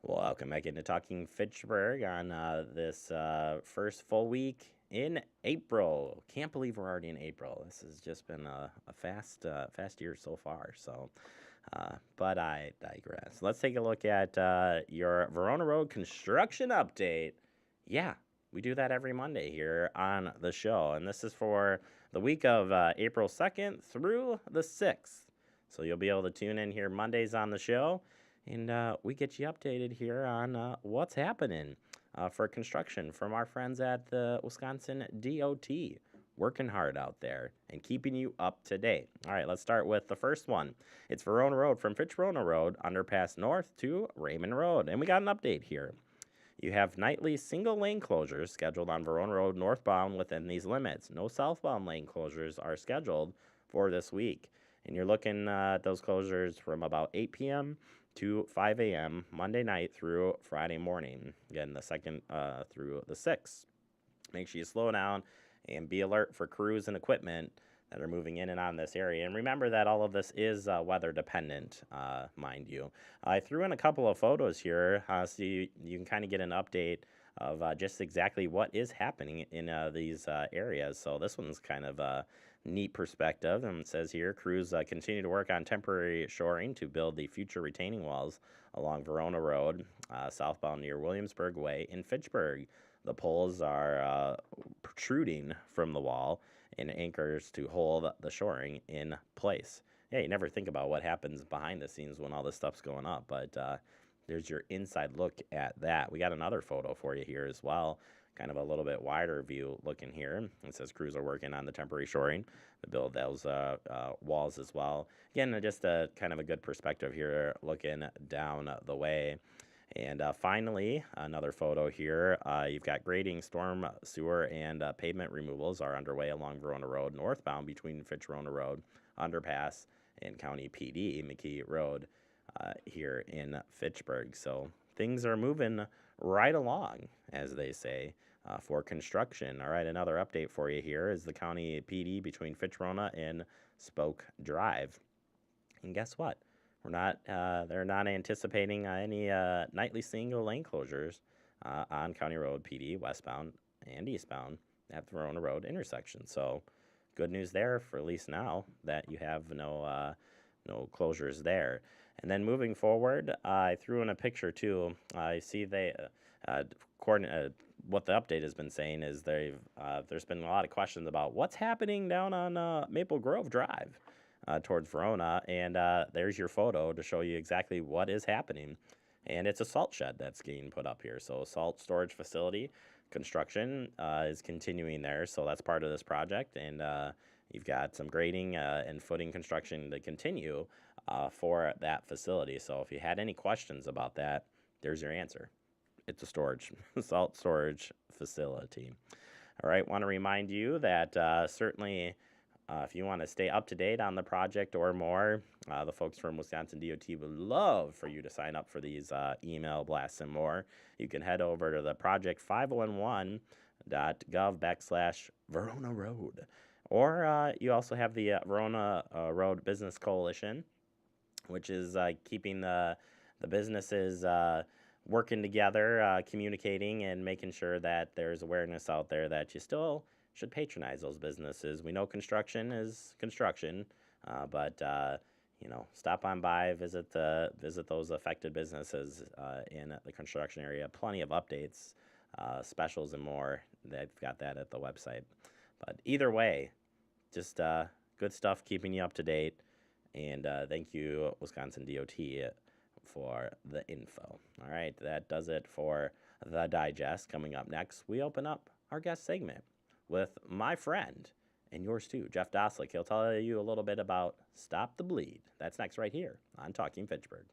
Welcome back into Talking Fitchburg on this first full week in April. Can't believe we're already in April. This has just been a fast year so far. But I digress. Let's take a look at your Verona Road construction update. Yeah, we do that every Monday here on the show, and this is for the week of April 2nd through the 6th. So you'll be able to tune in here Mondays on the show and we get you updated here on what's happening for construction from our friends at the Wisconsin DOT. Working hard out there and keeping you up to date. All right, let's start with the first one. It's Verona Road from Verona Road, underpass north to Raymond Road. And we got an update here. You have nightly single lane closures scheduled on Verona Road northbound within these limits. No southbound lane closures are scheduled for this week. And you're looking at those closures from about 8 p.m. to 5 a.m. Monday night through Friday morning. Again, the 2nd through the 6th. Make sure you slow down and be alert for crews and equipment that are moving in and out in this area. And remember that all of this is weather dependent, mind you. I threw in a couple of photos here so you can kind of get an update of just exactly what is happening in these areas. So this one's kind of a neat perspective. And it says here, crews continue to work on temporary shoring to build the future retaining walls along Verona Road, southbound near Williamsburg Way in Fitchburg. The poles are protruding from the wall and anchors to hold the shoring in place. Yeah, you never think about what happens behind the scenes when all this stuff's going up, but there's your inside look at that. We got another photo for you here as well, kind of a little bit wider view looking here. It says crews are working on the temporary shoring to build those walls as well. Again, just a kind of a good perspective here looking down the way. And finally, another photo here. You've got grading, storm, sewer, and pavement removals are underway along Verona Road northbound between Verona Road, underpass, and County PD, McKee Road here in Fitchburg. So things are moving right along, as they say, for construction. All right, another update for you here is the County PD between Verona and Spoke Drive. And guess what? They're not anticipating any nightly single lane closures on County Road PD westbound and eastbound at the Verona Road intersection. So good news there for at least now that you have no closures there. And then moving forward, I threw in a picture too. I see what the update has been saying is there's been a lot of questions about what's happening down on Maple Grove Drive. Towards Verona, and there's your photo to show you exactly what is happening. And it's a salt shed that's getting put up here. So salt storage facility construction is continuing there. So that's part of this project. And you've got some grading and footing construction to continue for that facility. So if you had any questions about that, there's your answer. It's a salt storage facility. All right, want to remind you that certainly if you want to stay up to date on the project or more, the folks from Wisconsin DOT would love for you to sign up for these email blasts and more. You can head over to the project511.gov/Verona Road. Or you also have the Verona Road Business Coalition, which is keeping the businesses working together, communicating, and making sure that there's awareness out there that you still should patronize those businesses. We know construction is construction, but stop on by, visit those affected businesses in the construction area. Plenty of updates, specials, and more. They've got that at the website. But either way, just good stuff keeping you up to date. And thank you, Wisconsin DOT, for the info. All right, that does it for the digest. Coming up next, we open up our guest segment with my friend, and yours too, Jeff Doslick. He'll tell you a little bit about Stop the Bleed. That's next right here on Talking Fitchburg.